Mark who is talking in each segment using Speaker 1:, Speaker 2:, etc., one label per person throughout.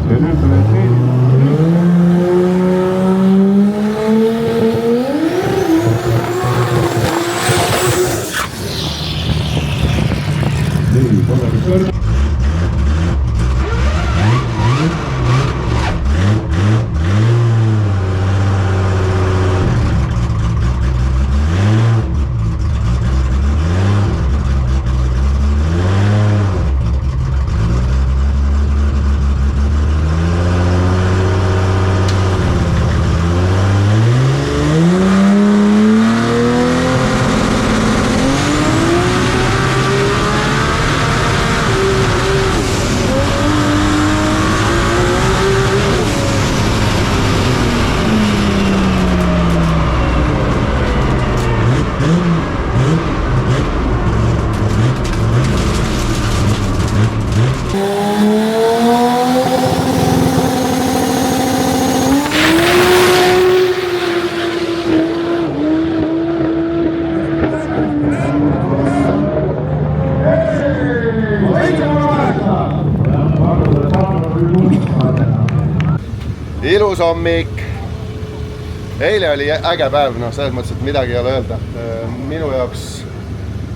Speaker 1: Ja nüüd tuleb
Speaker 2: ilus hommik. Eile oli äge päev, selles mõttes, et midagi ei ole öelda. Minu jaoks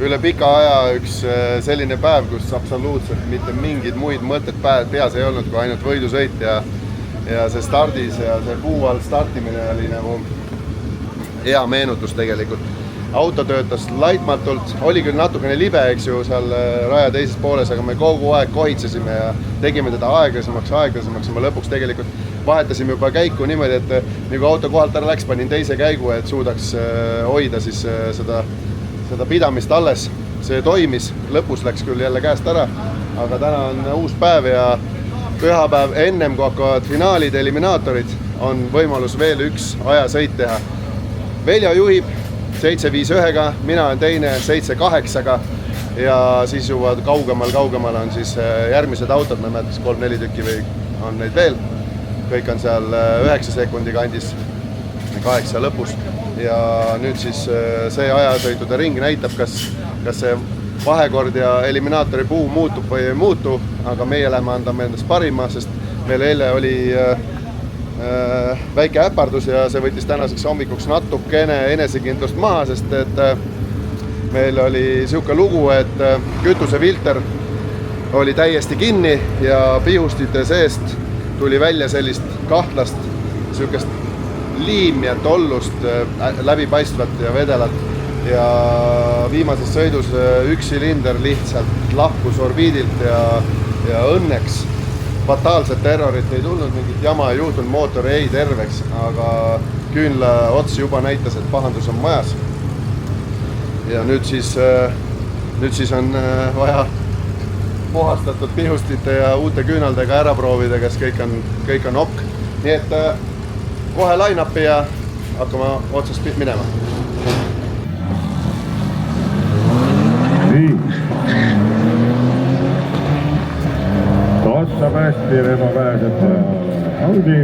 Speaker 2: üle pika aja üks selline päev, kus absoluutselt mitte mingid muid mõtted peas ei olnud, kui ainult võidusõit ja see stardis ja see puu all startimine oli nagu hea meenutus tegelikult. Auto töötas laitmatult, oli küll natukene libe, eks ju, seal raja teises pooles, aga me kogu aeg kohitsesime ja tegime teda aeglasemaks ja me lõpuks tegelikult vahetasime juba käiku niimoodi, et nagu auto kohalt ära läks, panin teise käigu, et suudaks hoida siis seda pidamist alles. See toimis, lõpus läks küll jälle käest ära, aga täna on uus päev ja pühapäev ennem kui hakkavad finaalid, eliminaatorid, on võimalus veel üks ajasõit teha. Veljo juhib 7.51-ga, mina olen teine 7.8-ga ja siis juba kaugemal on siis järgmised autod, ma mäletas 3-4 tükki või on neid veel. Kõik on seal 9 sekundi kandis, 8 lõpus ja nüüd siis see ajasõitude ring näitab, kas see vahekord ja eliminaatori puu muutub või ei muutu, aga meie lähme andame endast parima, sest meil eile oli väike äpardus ja see võttis tänaseks hommikuks natukene enesekindlust maha, sest et meil oli siuke lugu, et kütusefilter oli täiesti kinni ja pihustite seest tuli välja sellist kahtlast, siukest liimi ja tollust, läbipaistvat ja vedelat ja viimases sõidus üks silinder lihtsalt lahkus orbiidilt ja õnneks fataalset terrorit ei tulnud, mingit jama ei juhtunud, mootor jäi terveks, aga küünla ots juba näitas, et pahandus on majas. Ja nüüd siis on vaja puhastatud pihustite ja uute küünaldega ära proovida, kas kõik on ok. Nii et kohe line-upi ja hakkame otsast minema.
Speaker 1: Nii. Tossab hästi, Remo pääseb Audi.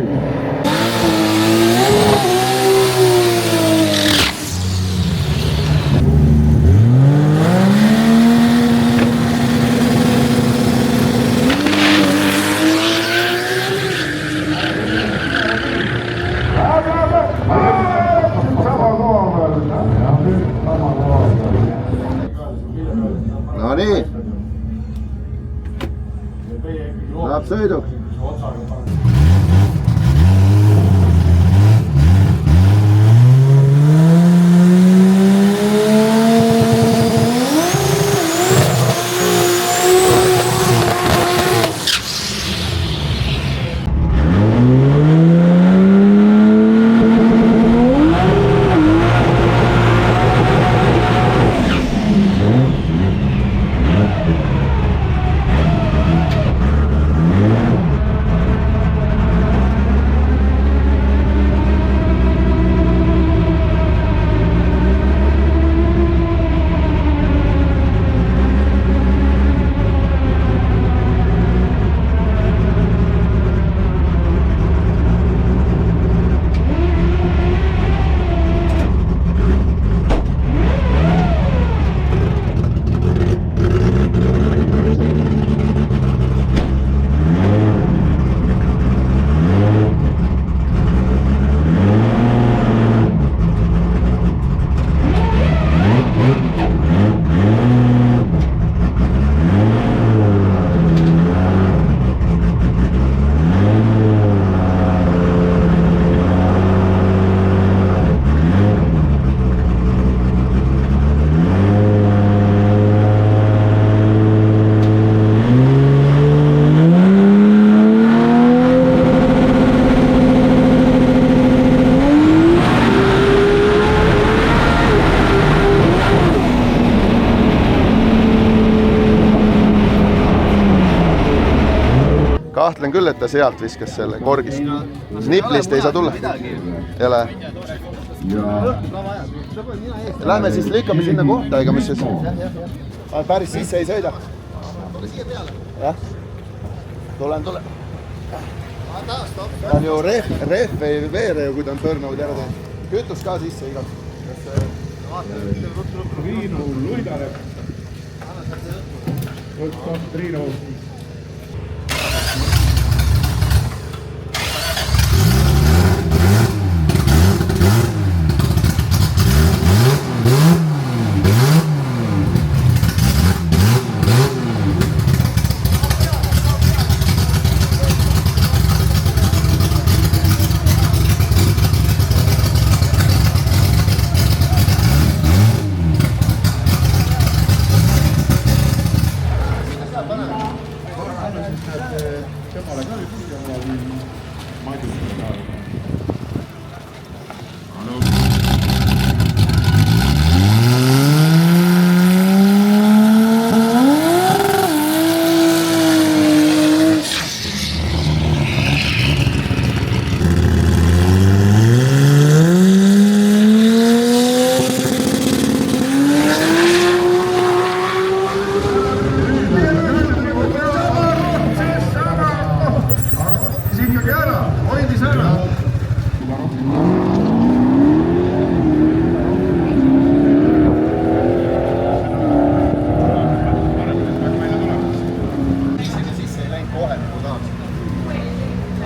Speaker 2: No nii. Läheb sõiduks. selleta sealt viskas selle korgist. Niplist ei saa tulla. Ei ole. Lähme siis lükkame sinna kohta, ega mis siis? Päris sisse ei sõida. Jah. Tulen. Ta on ju rehv ei veere ju, kui ta on pörnaud ära teinud. Kütus ka sisse igalt.
Speaker 1: Triinu Luidale. Triinu.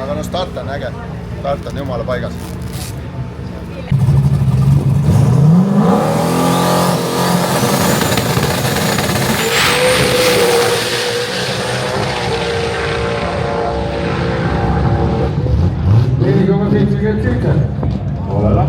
Speaker 2: Aga no start on äge. Start on jumala paigas.
Speaker 1: Olella.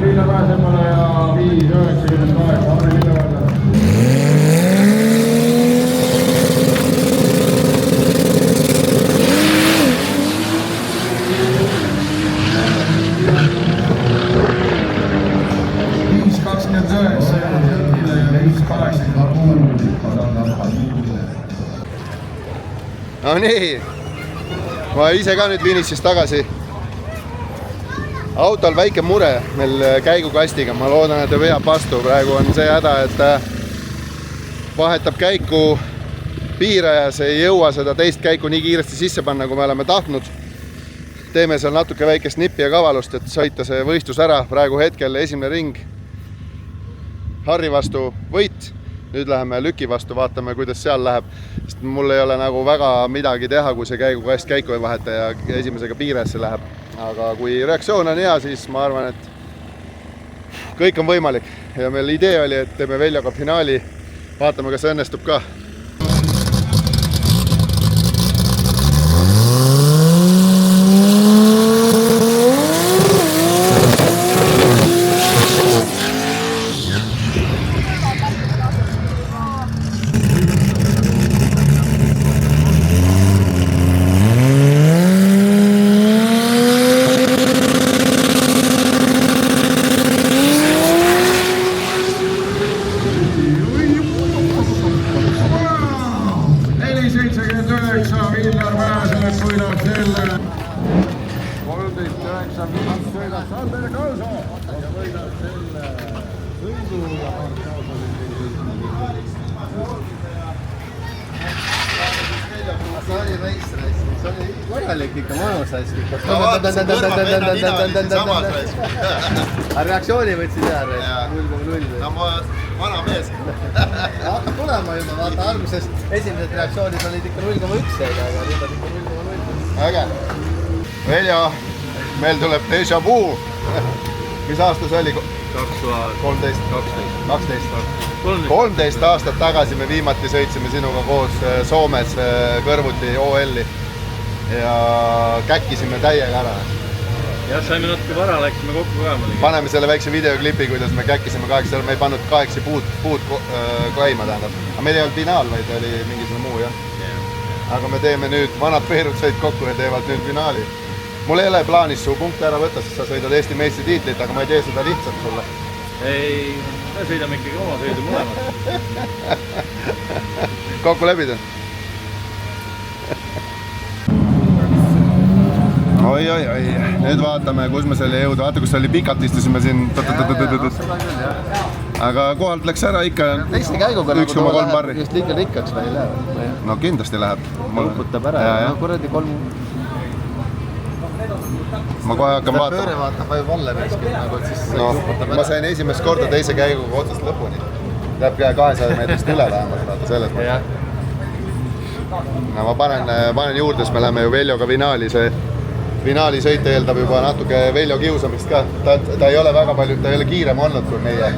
Speaker 1: Liina Pääsemale ja 5.98 Harri Lillevalda.
Speaker 2: No nii, ma ise ka nüüd finišist tagasi. Autol väike mure meil käigukastiga, ma loodan, et ta veab vastu. Praegu on see häda, et vahetab käiku piirajas, ei jõua seda teist käiku nii kiiresti sisse panna, kui me oleme tahtnud. Teeme seal natuke väikest nippi ja kavalust, et sõita see võistlus ära. Praegu hetkel esimene ring Harri vastu võit. Nüüd läheme Lüki vastu, vaatame, kuidas seal läheb. Sest mul ei ole nagu väga midagi teha, kui see käigukast käiku ei vaheta ja esimesega piirajasse läheb. Aga kui reaktsioon on hea, siis ma arvan, et kõik on võimalik. Ja meil idee oli, et teeme Veljoga finaali. Vaatame, kas õnnestub ka. see oli veits raisk, see oli korralik ikka, mõnus raisk ikka.
Speaker 3: Ma vaatasin kõrvad vennad ina olid samas raisk.
Speaker 2: Aga reaktsiooni võtsid hea raisk, 0,0.
Speaker 3: No ma vana mees.
Speaker 2: Hakkab tulema juba, vaata alguses esimesed reaktsioonid olid ikka 0,1, aga nüüd on ikka 0,0. Äge. Veljo, meil tuleb déjà vu. Mis aastas oli? 13 aastat tagasi me viimati sõitsime sinuga koos Soomes kõrvuti OL-i ja käkkisime täiega ära.
Speaker 4: Jah, saime natuke vara, läksime kokku ka.
Speaker 2: Paneme selle väikse videoklipi, kuidas me käkkisime 8, me ei pannud 8 puud käima, tähendab. Aga meil ei olnud finaal, vaid oli mingisugune muu, jah. Aga me teeme nüüd, vanad peerud sõid kokku ja teevad nüüd finaali. Mul ei ole plaanis su punkte ära võtta, sest sa sõidad Eesti meistritiitlit, aga ma ei tee seda lihtsalt sulle.
Speaker 4: Ei, me sõidame ikkagi oma sõidu mõlemad.
Speaker 2: Kokku läbida? Oi, nüüd vaatame, kus me selle jõuda. Vaata, kus oli pikalt, istusime siin. Aga kohalt läks ära ikka 1,3 barri.
Speaker 5: Just liiga rikkaks või ei lähe?
Speaker 2: No kindlasti läheb.
Speaker 5: Lukutab ära ja kuradi 3...
Speaker 2: Ma kohe hakkan vaatama.
Speaker 5: Pööre vaatab vaju valle värskelt, nagu siis
Speaker 2: No, ma sain esimest korda teise käiguga otsast lõpuni. Läheb 200 meetrist üle vähemalt, vaata selles mõttes. No ma panen juurde, sest me läheme ju Veljoga finaali. See finaali sõit eeldab juba natuke Veljo kiusamist ka. Ta ei ole väga palju, ta ei ole kiirem olnud kui meie.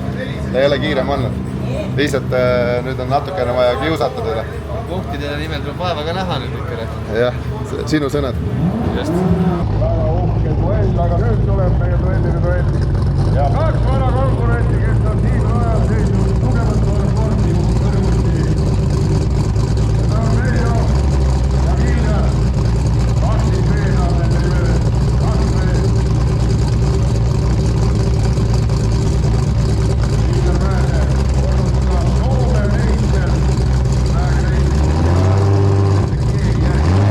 Speaker 2: Ta ei ole kiirem olnud. Lihtsalt nüüd on natukene vaja kiusata teda.
Speaker 5: punktide nimel tuleb vaeva ka näha nüüd ikka.
Speaker 2: Jah, sinu sõnad.
Speaker 5: Just.
Speaker 1: Väga uhke duell, aga nüüd tuleb meie duell. Ja 2 vana konkurenti, kes on siin ajal seisnud tugevat sporti kõrvuti. Seda on Veljo ja Viina. 2 veena nende nimel. 2 veena. Viina Mäe, olnud ka Soome meister. Mäe reisib ja keegi järgi.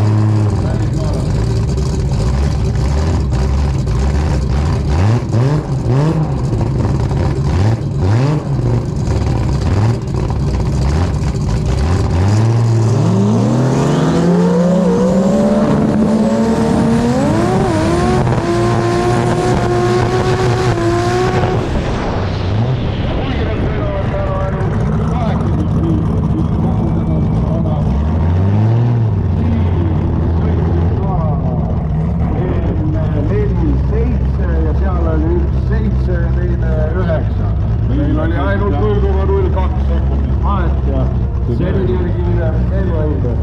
Speaker 1: Välismaalane. Meil oli ainult 0,02 sekundit vahet ja selline oli kiire Veljo juurde.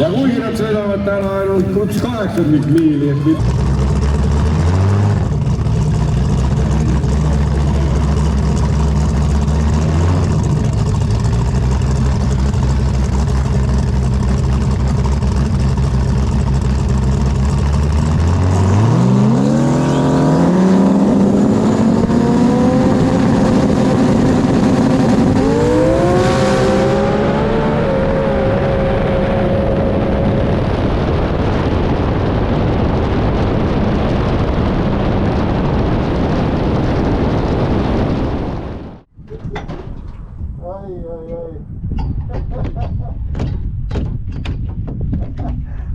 Speaker 1: Ja kuigi nad sõidavad täna ainult 1,8 miili, et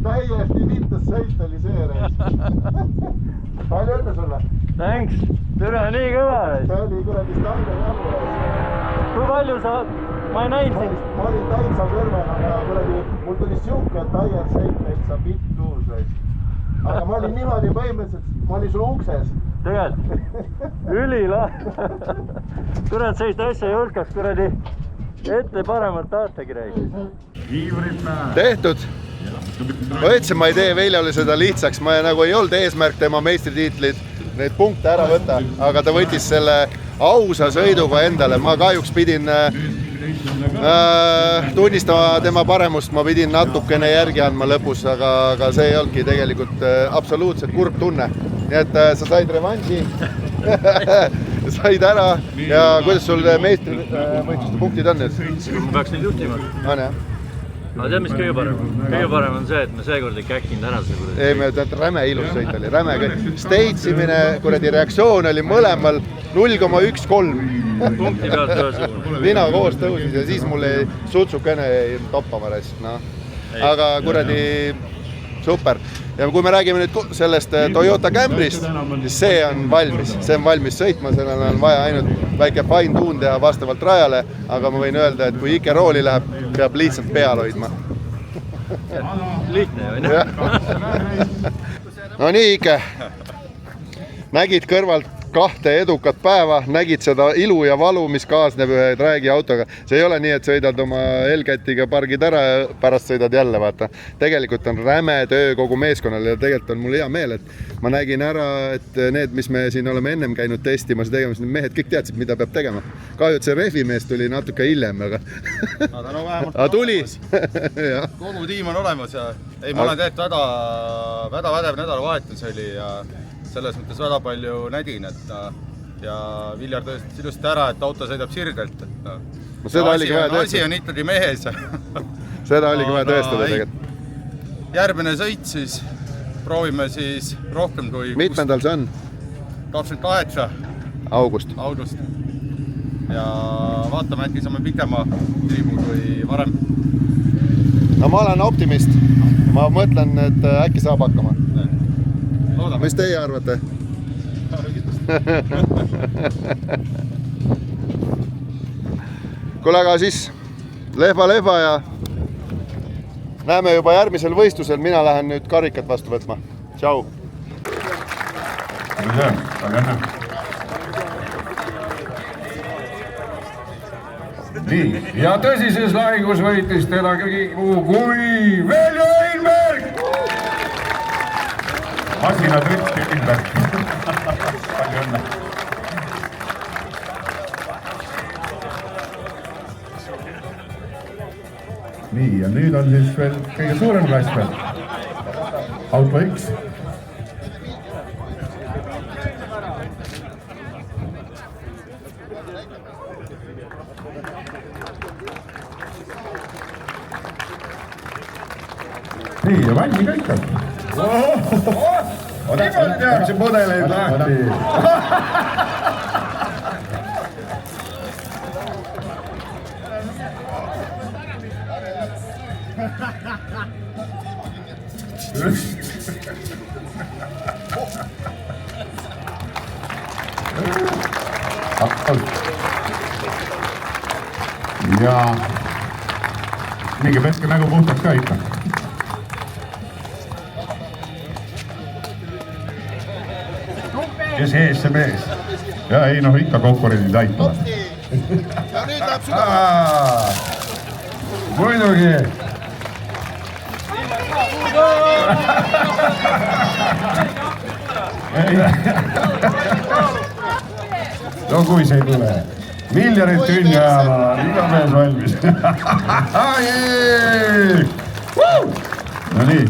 Speaker 2: täiesti vittus sõit oli see reis. Palju õnne sulle.
Speaker 4: Thanks! Türa, nii kõva!
Speaker 2: See oli kuradi stange jalgu reis.
Speaker 4: Kui palju sa... Ma ei näinud sind.
Speaker 2: Ma olin täitsa kõrvel, aga kuradi, mul tuli siuke taier sõit täitsa vittuus reis. Aga ma olin niimoodi põhimõtteliselt, ma olin sul ukses.
Speaker 4: Tegelikult. Ülila. Kurat, sellist asja ei hulkaks kuradi ette paremat tahtagi reis.
Speaker 1: kiivrid näe.
Speaker 2: Tehtud. Ma ütlesin, ma ei tee Veljale seda lihtsaks, ma nagu ei olnud eesmärk tema meistritiitlid, neid punkte ära võtta, aga ta võttis selle ausa sõiduga endale. Ma kahjuks pidin tunnistama tema paremust, ma pidin natukene järgi andma lõpus, aga see ei olnudki tegelikult absoluutselt kurb tunne. Nii et sa said revanši said ära ja kuidas sul meistrivõistluste punktid on nüüd?
Speaker 4: Ma peaks nüüd juhtima.
Speaker 2: On jah?
Speaker 4: Aga tead, mis kõige parem? Kõige parem on see, et me seekord ei käkkinud ära seda.
Speaker 2: Ei, me räme ilus sõit oli, räme kõik. Stage'imine, kuradi reaktsioon oli mõlemal 0,13.
Speaker 4: Punkti pealt ühesugune.
Speaker 2: Mina koos tõusis ja siis mul ei sutsukene toppama rest, noh. Aga kuradi super. Ja kui me räägime nüüd sellest Toyota Camryst, siis see on valmis sõitma, sellel on vaja ainult väike fine tune teha vastavalt rajale, aga ma võin öelda, et kui Ike rooli läheb, peab lihtsalt peal hoidma.
Speaker 4: Lihtne ju,
Speaker 2: no nii, Ike, nägid kõrvalt 2 edukat päeva, nägid seda ilu ja valu, mis kaasneb ühe träägi autoga. See ei ole nii, et sõidad oma L-kätiga pargid ära ja pärast sõidad jälle, vaata. Tegelikult on räme töö kogu meeskonnal ja tegelikult on mul hea meel, et ma nägin ära, et need, mis me siin oleme ennem käinud testimas ja tegemas, need mehed kõik teadsid, mida peab tegema. Kahju, et see rehvimees tuli natuke hiljem, aga tuli.
Speaker 3: Kogu tiim on olemas ja ei, ma olen tegelikult väga vädev nädalavahetus oli ja selles mõttes väga palju nägin, et ja Viljar tõestas ilusti ära, et auto sõidab sirgelt. Asi on ikkagi mehes.
Speaker 2: Seda oligi vaja tõestada tegelikult.
Speaker 3: Järgmine sõit siis, proovime siis rohkem kui...
Speaker 2: Mitmendal see on?
Speaker 3: 28.
Speaker 2: August.
Speaker 3: Ja vaatame, äkki saame pikema tiimu kui varem.
Speaker 2: No ma olen optimist. Ma mõtlen, et äkki saab hakkama. Mis teie arvate? Kuule, aga siis lehva ja näeme juba järgmisel võistlusel. Mina lähen nüüd karikat vastu võtma. Tšau!
Speaker 1: Nii, ja tõsises lahingus võitis teda kõigi kui Veljo Einberg! Masina trütt Einberg. Palju õnne. Nii, ja nüüd on siis veel kõige suurem klass veel. Auto X. Nii, ja valmi kõik on. Niimoodi tehakse mudeleid lahti. Ja mingi peske nägu puhtaks ka ikka. Ja sees see mees. Ja ei, noh, ikka konkurendid aitavad.
Speaker 2: Ja nüüd läheb süda.
Speaker 1: Muidugi. No kui see ei tule. Miljonit tünni ajama on iga mees valmis. No nii.